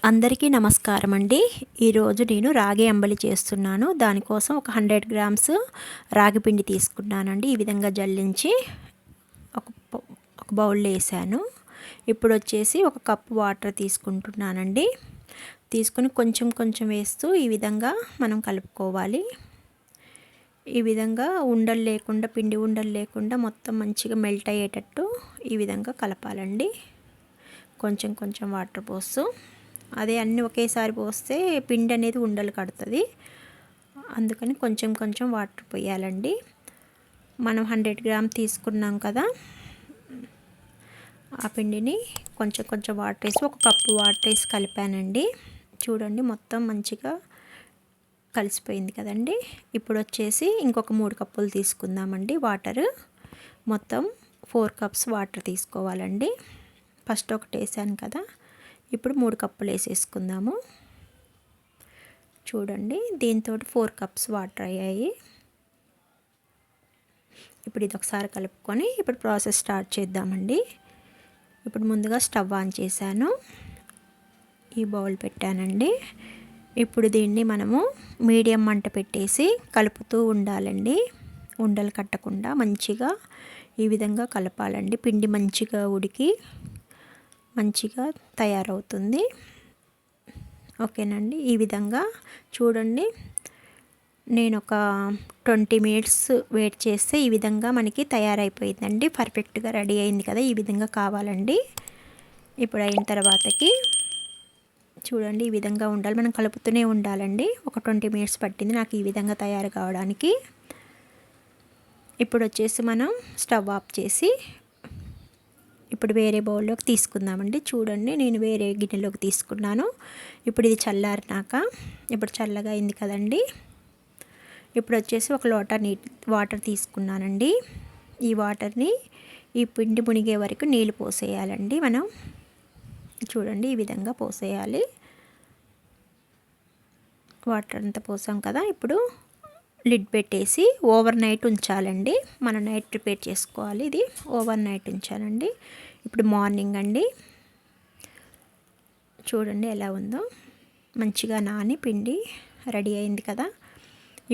అందరికీ నమస్కారం అండి. ఈరోజు నేను రాగి అంబలి చేస్తున్నాను. దానికోసం ఒక 100 గ్రామ్స్ రాగి పిండి తీసుకున్నానండి. ఈ విధంగా జల్లించి ఒక ఒక బౌల్లో వేసాను. ఇప్పుడు వచ్చేసి ఒక కప్పు వాటర్ తీసుకుంటున్నానండి. తీసుకొని కొంచెం కొంచెం వేస్తూ ఈ విధంగా మనం కలుపుకోవాలి. ఈ విధంగా ఉండలు లేకుండా, పిండి ఉండలు లేకుండా మొత్తం మంచిగా మెల్ట్ అయ్యేటట్టు ఈ విధంగా కలపాలండి. కొంచెం కొంచెం వాటర్ పోస్తూ, అదే అన్నీ ఒకేసారి పోస్తే పిండి అనేది ఉండలు కడుతుంది. అందుకని కొంచెం కొంచెం వాటర్ పోయాలండి. మనం 100 గ్రామ్ తీసుకున్నాం కదా, ఆ పిండిని కొంచెం కొంచెం వాటర్ వేసి ఒక కప్పు వాటర్ వేసి కలిపానండి. చూడండి మొత్తం మంచిగా కలిసిపోయింది కదండి. ఇప్పుడు వచ్చేసి ఇంకొక 3 కప్పులు తీసుకుందామండి వాటర్. మొత్తం 4 కప్స్ వాటర్ తీసుకోవాలండి. ఫస్ట్ ఒకటి వేసాను కదా, ఇప్పుడు 3 కప్పులు వేసేసుకుందాము. చూడండి దీంతో 4 కప్స్ వాటర్ అయ్యాయి. ఇప్పుడు ఇది ఒకసారి కలుపుకొని ఇప్పుడు ప్రాసెస్ స్టార్ట్ చేద్దామండి. ఇప్పుడు ముందుగా స్టవ్ ఆన్ చేశాను, ఈ బౌల్ పెట్టానండి. ఇప్పుడు దీన్ని మనము మీడియం మంట పెట్టేసి కలుపుతూ ఉండాలండి. ఉండలు కట్టకుండా మంచిగా ఈ విధంగా కలపాలండి. పిండి మంచిగా ఉడికి మంచిగా తయారవుతుంది. ఓకేనండి. ఈ విధంగా చూడండి, నేను ఒక 20 మినిట్స్ వెయిట్ చేస్తే ఈ విధంగా మనకి తయారైపోయిందండి. పర్ఫెక్ట్గా రెడీ అయింది కదా, ఈ విధంగా కావాలండి. ఇప్పుడు అయిన తర్వాతకి చూడండి ఈ విధంగా ఉండాలి. మనం కలుపుతూనే ఉండాలండి. ఒక 20 మినిట్స్ పట్టింది నాకు ఈ విధంగా తయారు కావడానికి. ఇప్పుడు వచ్చేసి మనం స్టవ్ ఆఫ్ చేసి ఇప్పుడు వేరే బౌల్లోకి తీసుకుందామండి. చూడండి నేను వేరే గిన్నెలోకి తీసుకున్నాను. ఇప్పుడు ఇది చల్లారినాక, ఇప్పుడు చల్లగా అయింది కదండి. ఇప్పుడు వచ్చేసి ఒక లోటా వాటర్ తీసుకున్నానండి. ఈ వాటర్ని ఈ పిండి మునిగే వరకు నీళ్ళు పోసేయాలండి. మనం చూడండి ఈ విధంగా పోసేయాలి. వాటర్ అంతా పోసాం కదా, ఇప్పుడు లిడ్ పెట్టేసి ఓవర్ నైట్ ఉంచాలండి. మనం నైట్ ప్రిపేర్ చేసుకోవాలి. ఇది ఓవర్ నైట్ ఉంచాలండి. ఇప్పుడు మార్నింగ్ అండి, చూడండి ఎలా ఉందో, మంచిగా నాని పిండి రెడీ అయింది కదా.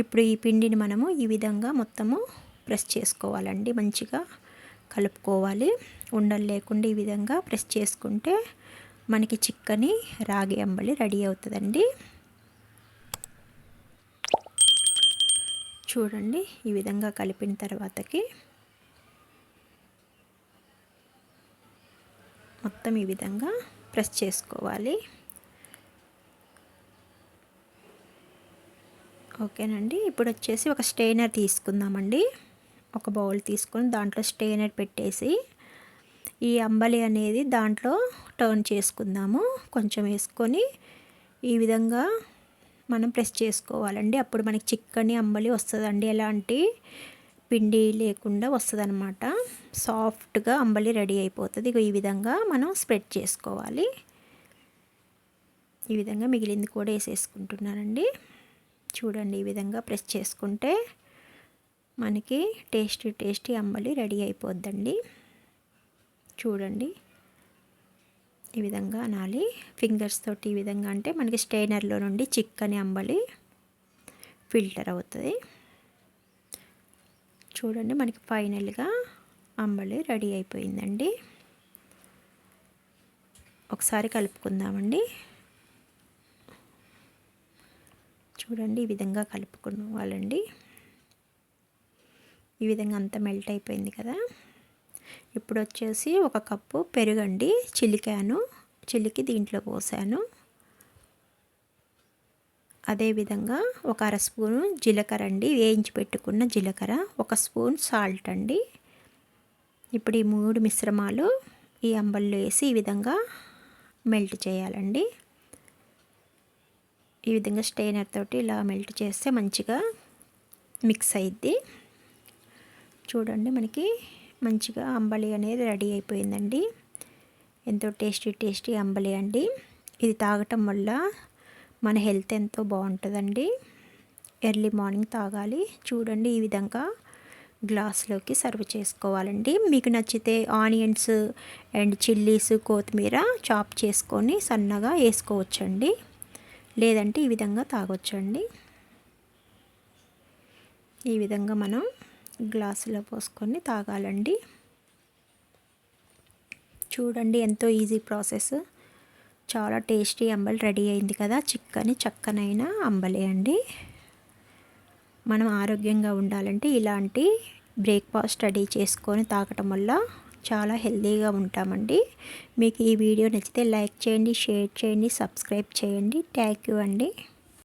ఇప్పుడు ఈ పిండిని మనము ఈ విధంగా మొత్తము ప్రెస్ చేసుకోవాలండి. మంచిగా కలుపుకోవాలి. ఉండలు లేకుండా ఈ విధంగా ప్రెస్ చేసుకుంటే మనకి చిక్కని రాగి అంబలి రెడీ అవుతుందండి. చూడండి ఈ విధంగా కలిపిన తర్వాతకి మొత్తం ఈ విధంగా ప్రెస్ చేసుకోవాలి. ఓకేనండి. ఇప్పుడు వచ్చేసి ఒక స్టెయినర్ తీసుకుందామండి. ఒక బౌల్ తీసుకొని దాంట్లో స్టెయినర్ పెట్టేసి ఈ అంబలి అనేది దాంట్లో టర్న్ చేసుకుందాము. కొంచెం వేసుకొని ఈ విధంగా మనం ప్రెస్ చేసుకోవాలండి. అప్పుడు మనకి చిక్కని అంబలి వస్తుందండి. ఎలాంటి పిండి లేకుండా వస్తుందన్నమాట. సాఫ్ట్గా అంబలి రెడీ అయిపోతుంది. ఈ విధంగా మనం స్ప్రెడ్ చేసుకోవాలి. ఈ విధంగా మిగిలింది కూడా వేసేసుకుంటున్నానండి. చూడండి ఈ విధంగా ప్రెస్ చేసుకుంటే మనకి టేస్టీ అంబలి రెడీ అయిపోద్దండి. చూడండి ఈ విధంగా అనాలి ఫింగర్స్ తోటి. ఈ విధంగా అంటే మనకి స్టెయినర్లో నుండి చిక్కని అంబలి ఫిల్టర్ అవుతుంది. చూడండి మనకి ఫైనల్గా అంబలి రెడీ అయిపోయిందండి. ఒకసారి కలుపుకుందామండి. చూడండి ఈ విధంగా కలుపుకోవాలండి. ఈ విధంగా అంతా మెల్ట్ అయిపోయింది కదా. ఇప్పుడు వచ్చేసి ఒక కప్పు పెరుగండి చిలికి దీంట్లో పోసాను. అదేవిధంగా ఒక అర స్పూను జీలకర్ర అండి, వేయించి పెట్టుకున్న జీలకర్ర, ఒక స్పూన్ సాల్ట్ అండి. ఇప్పుడు ఈ 3 మిశ్రమాలు ఈ అంబల్లో వేసి ఈ విధంగా మెల్ట్ చేయాలండి. ఈ విధంగా స్టెయినర్ తోటి ఇలా మెల్ట్ చేస్తే మంచిగా మిక్స్ అయ్యిద్ది. చూడండి మనకి మంచిగా అంబలి అనేది రెడీ అయిపోయిందండి. ఎంతో టేస్టీ అంబలి అండి. ఇది తాగటం వల్ల మన హెల్త్ ఎంతో బాగుంటుందండి. ఎర్లీ మార్నింగ్ తాగాలి. చూడండి ఈ విధంగా గ్లాస్లోకి సర్వ్ చేసుకోవాలండి. మీకు నచ్చితే ఆనియన్స్ అండ్ చిల్లీస్, కొత్తిమీర చాప్ చేసుకొని సన్నగా వేసుకోవచ్చండి. లేదంటే ఈ విధంగా తాగొచ్చండి. ఈ విధంగా మనం గ్లాసులో పోసుకొని తాగాలండి. చూడండి ఎంతో ఈజీ ప్రాసెస్. చాలా టేస్టీ అంబలి రెడీ అయింది కదా. చిక్కని చక్కనైన అంబలి అండి. మనం ఆరోగ్యంగా ఉండాలంటే ఇలాంటి బ్రేక్ఫాస్ట్ రెడీ చేసుకొని తాగటం వల్ల చాలా హెల్తీగా ఉంటామండి. మీకు ఈ వీడియో నచ్చితే లైక్ చేయండి, షేర్ చేయండి, సబ్స్క్రైబ్ చేయండి. థ్యాంక్ యూ అండి.